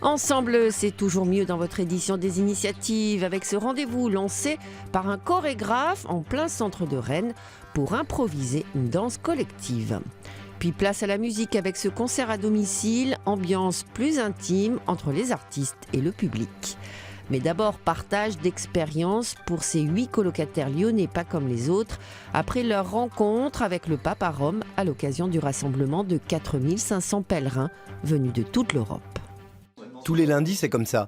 Ensemble, c'est toujours mieux dans votre édition des initiatives avec ce rendez-vous lancé par un chorégraphe en plein centre de Rennes pour improviser une danse collective. Puis place à la musique avec ce concert à domicile, ambiance plus intime entre les artistes et le public. Mais d'abord, partage d'expériences pour ces 8 colocataires lyonnais pas comme les autres, après leur rencontre avec le pape à Rome à l'occasion du rassemblement de 4500 pèlerins venus de toute l'Europe. Tous les lundis, c'est comme ça.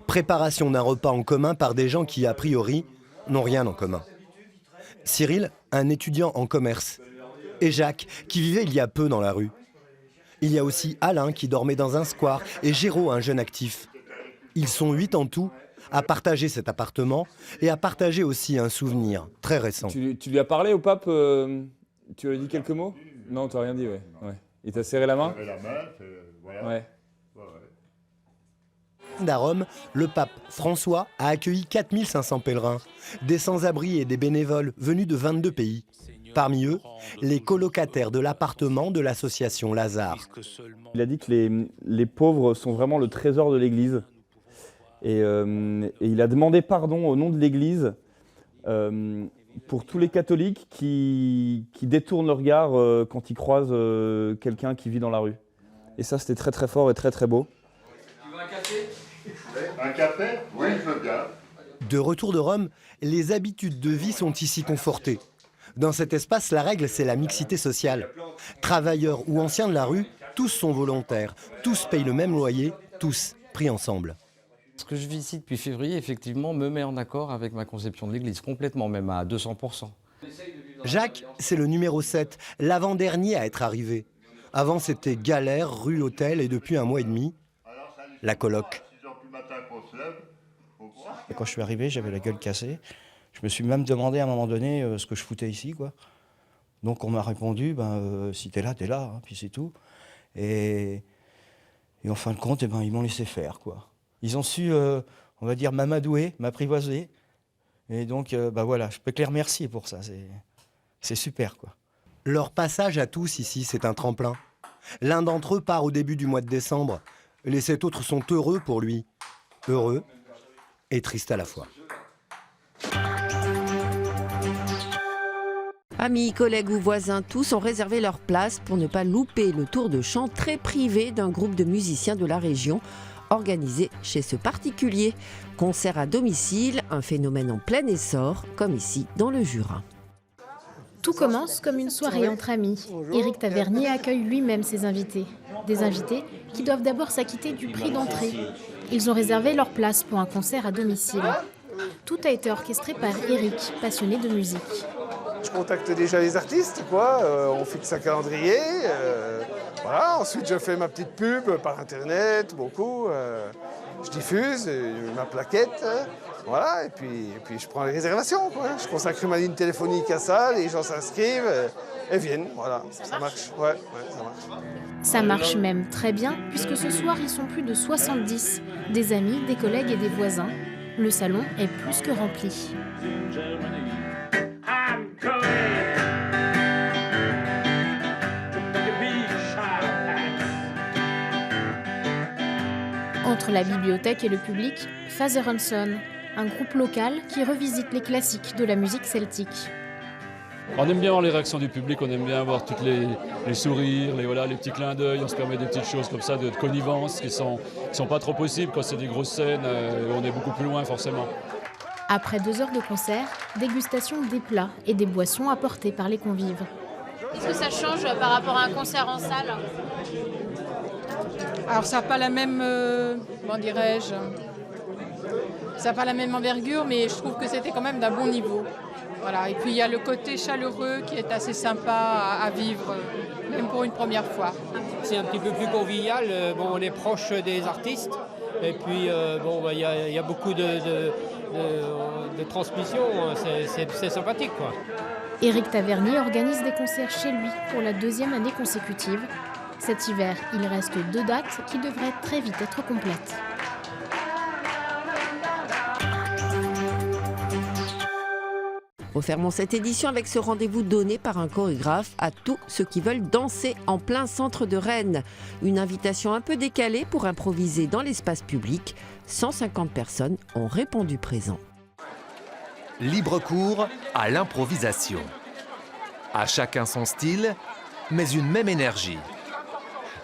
Préparation d'un repas en commun par des gens qui, a priori, n'ont rien en commun. Cyril, un étudiant en commerce. Et Jacques, qui vivait il y a peu dans la rue. Il y a aussi Alain, qui dormait dans un square, et Géraud, un jeune actif. Ils sont 8 en tout à partager cet appartement et à partager aussi un souvenir très récent. Tu lui as parlé au pape tu lui as dit quelques mots? Non, tu n'as rien dit, ouais. Il t'a serré la main? La main, voilà. Ouais. À Rome, le pape François a accueilli 4500 pèlerins, des sans-abri et des bénévoles venus de 22 pays. Parmi eux, les colocataires de l'appartement de l'association Lazare. Il a dit que les pauvres sont vraiment le trésor de l'Église. Et il a demandé pardon au nom de l'Église pour tous les catholiques qui détournent le regard quand ils croisent quelqu'un qui vit dans la rue. Et ça, c'était très très fort et très très beau. Tu veux un café? Un café? Oui, je veux bien. De retour de Rome, les habitudes de vie sont ici confortées. Dans cet espace, la règle, c'est la mixité sociale. Travailleurs ou anciens de la rue, tous sont volontaires, tous payent le même loyer, tous pris ensemble. Ce que je vis ici depuis février, effectivement, me met en accord avec ma conception de l'Église, complètement, même à 200%. Jacques, c'est le numéro 7, l'avant-dernier à être arrivé. Avant, c'était galère, rue Hôtel, et depuis un mois et demi, la coloc. Et quand je suis arrivé, j'avais la gueule cassée. Je me suis même demandé à un moment donné ce que je foutais ici, quoi. Donc on m'a répondu, si t'es là, hein, puis c'est tout. Et en fin de compte, ils m'ont laissé faire, quoi. Ils ont su, on va dire, m'amadouer, m'apprivoiser. Et donc, voilà, je peux que les remercier pour ça. C'est super, quoi. Leur passage à tous ici, c'est un tremplin. L'un d'entre eux part au début du mois de décembre. Les 7 autres sont heureux pour lui. Heureux et tristes à la fois. Amis, collègues ou voisins, tous ont réservé leur place pour ne pas louper le tour de chant très privé d'un groupe de musiciens de la région, organisé chez ce particulier. Concert à domicile, un phénomène en plein essor, comme ici dans le Jura. Tout commence comme une soirée entre amis. Éric Tavernier accueille lui-même ses invités. Des invités qui doivent d'abord s'acquitter du prix d'entrée. Ils ont réservé leur place pour un concert à domicile. Tout a été orchestré par Éric, passionné de musique. Je contacte déjà les artistes, on fixe un calendrier. Voilà. Ensuite, je fais ma petite pub par Internet, beaucoup. Je diffuse ma plaquette. Voilà, et puis je prends les réservations, quoi. Je consacre ma ligne téléphonique à ça, les gens s'inscrivent et viennent, voilà. Ça marche. Ouais, ça marche. Ça marche même très bien, puisque ce soir, ils sont plus de 70. Des amis, des collègues et des voisins. Le salon est plus que rempli. Entre la bibliothèque et le public, Father Hanson, un groupe local qui revisite les classiques de la musique celtique. On aime bien voir les réactions du public, on aime bien voir tous les sourires, les petits clins d'œil, on se permet des petites choses comme ça de connivence qui sont pas trop possibles quand c'est des grosses scènes, on est beaucoup plus loin forcément. Après 2 heures de concert, dégustation des plats et des boissons apportées par les convives. Est-ce que ça change par rapport à un concert en salle? Alors ça n'a pas la même, comment dirais-je, ça n'a pas la même envergure, mais je trouve que c'était quand même d'un bon niveau. Voilà. Et puis il y a le côté chaleureux qui est assez sympa à vivre, même pour une première fois. C'est un petit peu plus convivial, on est proche des artistes, et puis il y a beaucoup de transmission, c'est sympathique, quoi. Éric Tavernier organise des concerts chez lui pour la 2e année consécutive. Cet hiver, il reste 2 dates qui devraient très vite être complètes. Au Refermons cette édition avec ce rendez-vous donné par un chorégraphe à tous ceux qui veulent danser en plein centre de Rennes. Une invitation un peu décalée pour improviser dans l'espace public. 150 personnes ont répondu présent. Libre cours à l'improvisation. À chacun son style, mais une même énergie.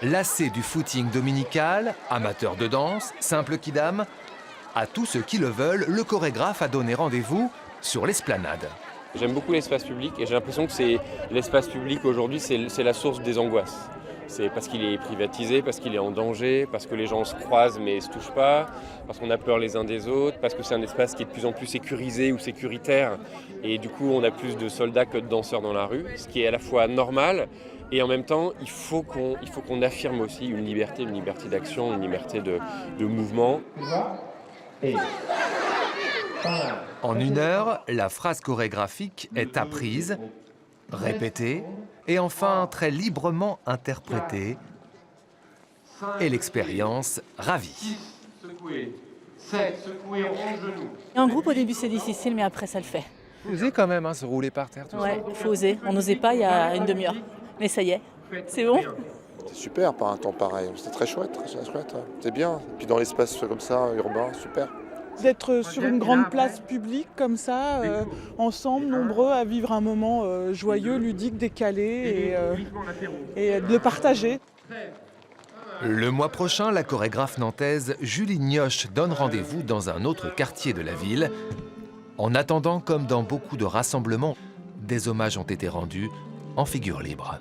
Lassé du footing dominical, amateur de danse, simple kidam, à tous ceux qui le veulent, le chorégraphe a donné rendez-vous sur l'esplanade. J'aime beaucoup l'espace public et j'ai l'impression que l'espace public aujourd'hui, c'est la source des angoisses. C'est parce qu'il est privatisé, parce qu'il est en danger, parce que les gens se croisent mais ne se touchent pas, parce qu'on a peur les uns des autres, parce que c'est un espace qui est de plus en plus sécurisé ou sécuritaire. Et du coup, on a plus de soldats que de danseurs dans la rue, ce qui est à la fois normal et en même temps, il faut qu'on affirme aussi une liberté d'action, une liberté de mouvement. En 1 heure, la phrase chorégraphique est apprise, répétée et enfin très librement interprétée. Et l'expérience ravie. 7, secouer, rond genou. En groupe, au début, c'est difficile, mais après, ça le fait. Osez quand même, se rouler par terre. Ouais, il faut oser. On n'osait pas il y a une demi-heure. Mais ça y est, c'est bon. C'est super par un temps pareil. C'est très chouette, c'est bien. Et puis dans l'espace comme ça, urbain, super. D'être sur une grande place publique comme ça, ensemble, nombreux, à vivre un moment joyeux, ludique, décalé et de le partager. Le mois prochain, la chorégraphe nantaise Julie Nioche donne rendez-vous dans un autre quartier de la ville. En attendant, comme dans beaucoup de rassemblements, des hommages ont été rendus en figure libre.